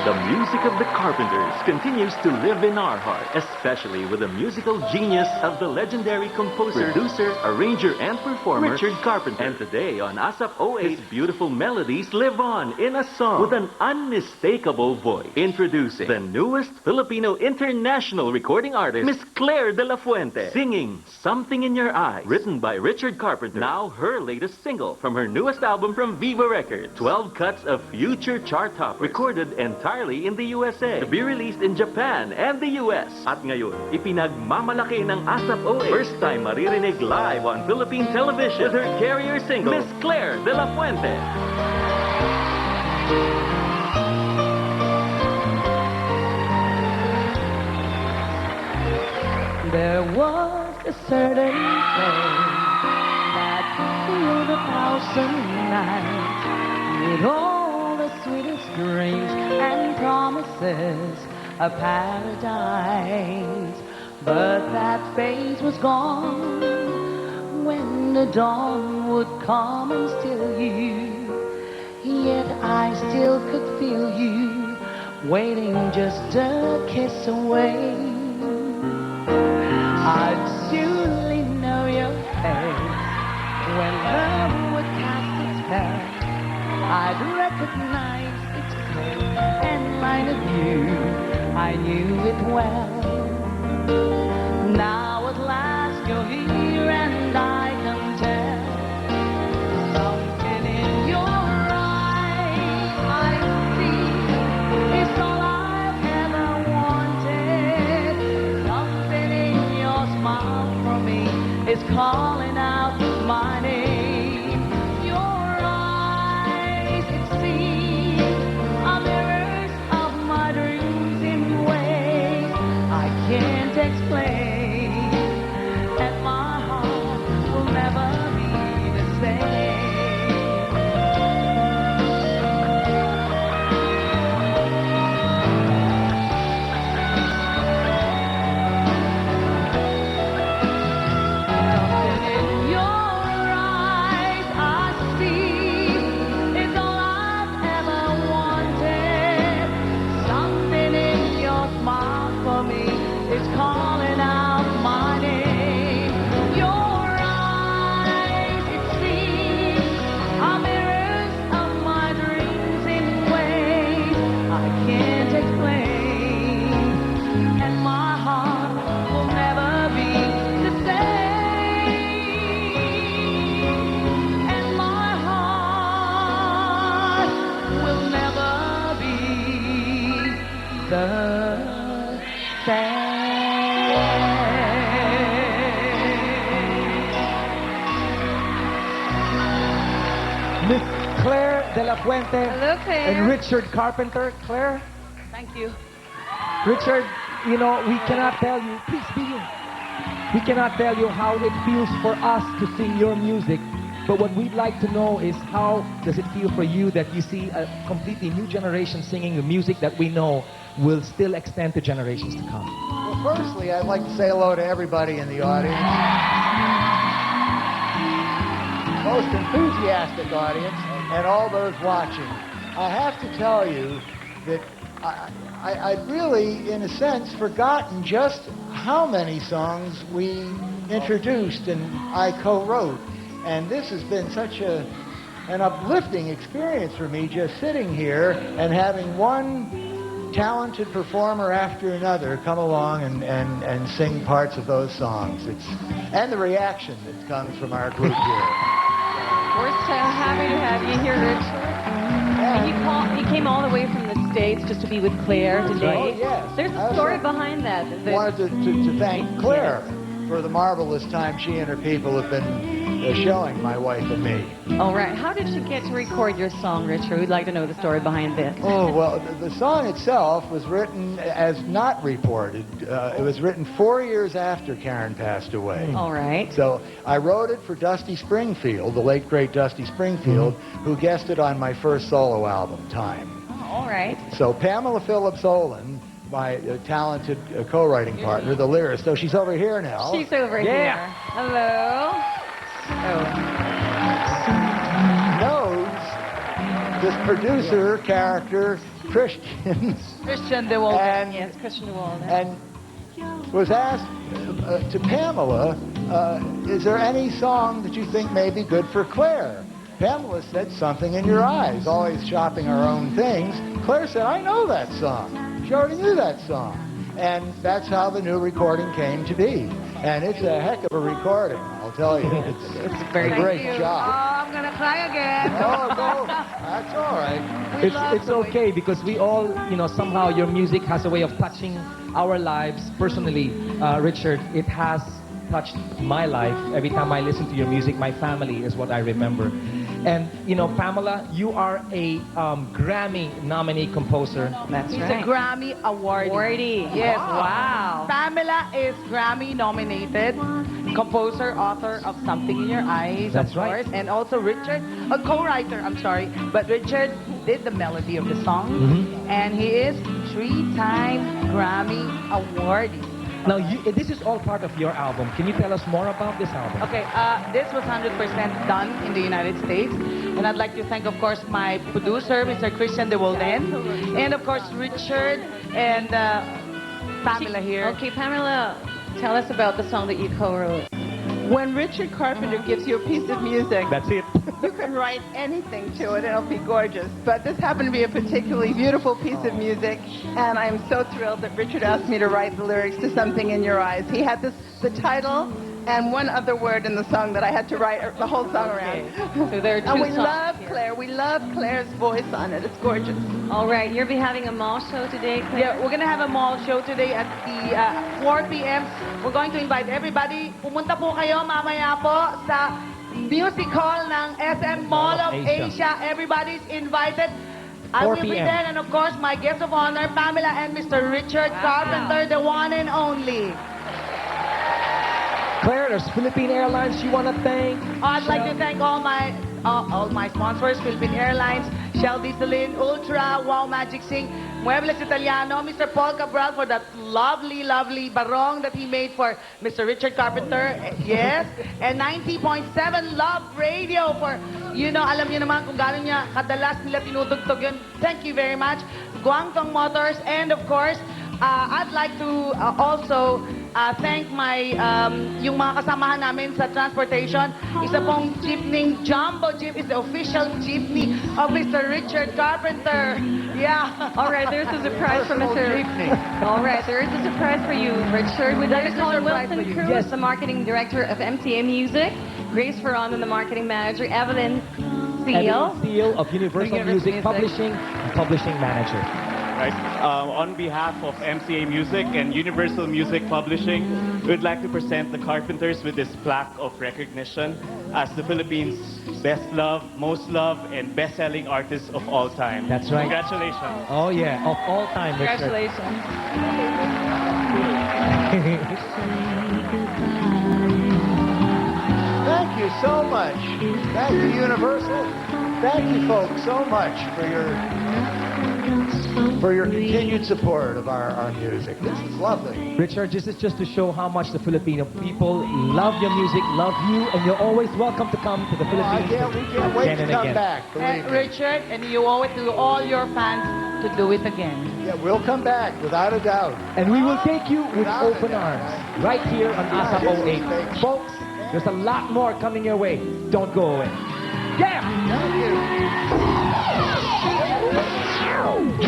The music of the Carpenters continues to live in our heart, especially with the musical genius of the legendary composer, producer, arranger, and performer, Richard Carpenter. And today on ASAP 08, his beautiful melodies live on in a song with an unmistakable voice. Introducing the newest Filipino international recording artist, Miss Claire Dela Fuente, singing Something in Your Eyes, written by Richard Carpenter. Now her latest single from her newest album from Viva Records, 12 cuts of future chart toppers, recorded entirely in the USA, to be released in Japan and the US. At ngayon, ipinagmamalaki ng ASAP 08, first time maririnig live on Philippine television with her carrier single, Miss Claire Dela Fuente. There was a certain place that filled 1,000 nights with all the sweetest dreams and promises of paradise. But that phase was gone when the dawn would come and steal you. Yet I still could feel you waiting just a kiss away. I'd surely know your face when love would cast its spell. I'd recognize its color and line of view. I knew it well. Now at last you're here and I can tell. Something in your eyes I see is all I've ever wanted. Something in your smile for me is calling out my name. Your eyes, it seems, are mirrors of my dreams in ways I can't explain, and my heart will never be the same. Something in your eyes I see is all I've ever wanted. Something in your smile for me is calling out my name. Your eyes, it seems, are mirrors of my dreams in ways I can't explain, and my heart will never be the same. And my heart will never be the same. Miss Claire Dela Fuente Hello, Claire. and Richard Carpenter. Claire, Thank you. Richard, you know, we cannot tell you, please be here. We cannot tell you how it feels for us to sing your music, but what we'd like to know is how does it feel for you that you see a completely new generation singing the music that we know will still extend to generations to come. Well, firstly, I'd like to say hello to everybody in the audience. Most enthusiastic audience, and all those watching. I have to tell you that I'd really, in a sense, forgotten just how many songs we introduced and I co-wrote. And this has been such an uplifting experience for me, just sitting here and having one talented performer after another come along and sing parts of those songs. And the reaction that comes from our group here. We're so happy to have you here, Richard. You came all the way from the States just to be with Claire today. Oh, yes. There's a story behind that. I wanted to thank Claire for the marvelous time she and her people have been showing my wife and me. All right. How did you get to record your song, Richard? We'd like to know the story behind this. Oh, well, the song itself was written as not reported. It was written 4 years after Karen passed away. All right. So I wrote it for Dusty Springfield, the late, great Dusty Springfield, who guested on my first solo album, Time. Oh, all right. So Pamela Phillips Olin, my talented co-writing partner, the lyricist, so she's over here now. She's over here. Hello. Knows this producer character Christians Christian De Walden. And- Yes, Christian De Walden. and was asked to Pamela, is there any song that you think may be good for Claire? Pamela said, Something in Your Eyes, always shopping our own things. Claire said, I know that song. She already knew that song. And that's how the new recording came to be. And it's a heck of a recording, I'll tell you. It's a very great good. job. I'm going to cry again. Oh, no, that's all right. It's okay because we all, somehow your music has a way of touching our lives. Personally, Richard, it has touched my life. Every time I listen to your music, my family is what I remember. And, Pamela, you are a Grammy nominee composer. That's She's right. a Grammy awardee. Yes. Wow. Pamela is Grammy nominated composer, author of Something in Your Eyes, That's of right. course, and also Richard, a co-writer, I'm sorry, but Richard did the melody of the song, and he is 3-time Grammy awardee. Now, this is all part of your album. Can you tell us more about this album? Okay, this was 100% done in the United States. And I'd like to thank, of course, my producer, Mr. Christian De Walden, and, of course, Richard and Pamela here. Okay, Pamela, tell us about the song that you co-wrote. When Richard Carpenter gives you a piece of music, That's it. you can write anything to it and it'll be gorgeous. But this happened to be a particularly beautiful piece of music, and I'm so thrilled that Richard asked me to write the lyrics to Something in Your Eyes. He had the title and one other word in the song that I had to write the whole song around. So there are two And we songs love here. Claire. We love Claire's voice on it. It's gorgeous. All right, you'll be having a mall show today, Claire? Yeah, we're gonna have a mall show today at the 4 p.m. We're going to invite everybody. Pumunta po kayo mamaya po sa Music Hall ng SM Mall of Asia. Everybody's invited. I 4 will be p.m. there, and of course, my guest of honor, Pamela and Mr. Richard Carpenter, the one and only. Claire, there's Philippine Airlines you want to thank. I'd like to thank all my sponsors, Philippine Airlines, Shell Dieselin, Ultra, Wow Magic Sing, Muebles Italiano, Mr. Paul Cabral for that lovely, lovely barong that he made for Mr. Richard Carpenter. Yes. And 90.7 Love Radio for, alam niyo naman kung gano'n niya kadalas nila tinutugtog yun. Thank you very much. Guangdong Motors, and of course, I'd like to also thank my yung mga kasamahan namin sa transportation. Isa pong jeepney, Jumbo Jeep is the official jeepney of Mr. Richard Carpenter. Yeah. All right, there's a surprise for Mr. All right, there is a surprise for you, Richard. We'd like to call Wilson Cruz, Yes. the marketing director of MTA Music, Grace Ferrando, the marketing manager, Evelyn Seal. Evan Steele of Universal Music Publishing and Publishing Manager. Right. On behalf of MCA Music and Universal Music Publishing, we'd like to present the Carpenters with this plaque of recognition as the Philippines' best loved, most loved, and best-selling artists of all time. That's right. Congratulations. Oh yeah, of all time, Richard. Congratulations. Thank you so much. Thank you, Universal. Thank you, folks, so much for your continued support of our music. This is lovely. Richard, this is just to show how much the Filipino people love your music, love you, and you're always welcome to come to the Philippines. We can't wait again to and come again. back. And Believe me. Richard, and you owe it to all your fans to do it again. Yeah, we'll come back without a doubt. And we will take you with Without open a doubt. arms, right here on ASAP 08. Folks, there's a lot more coming your way. Don't go away. Yeah! Thank you.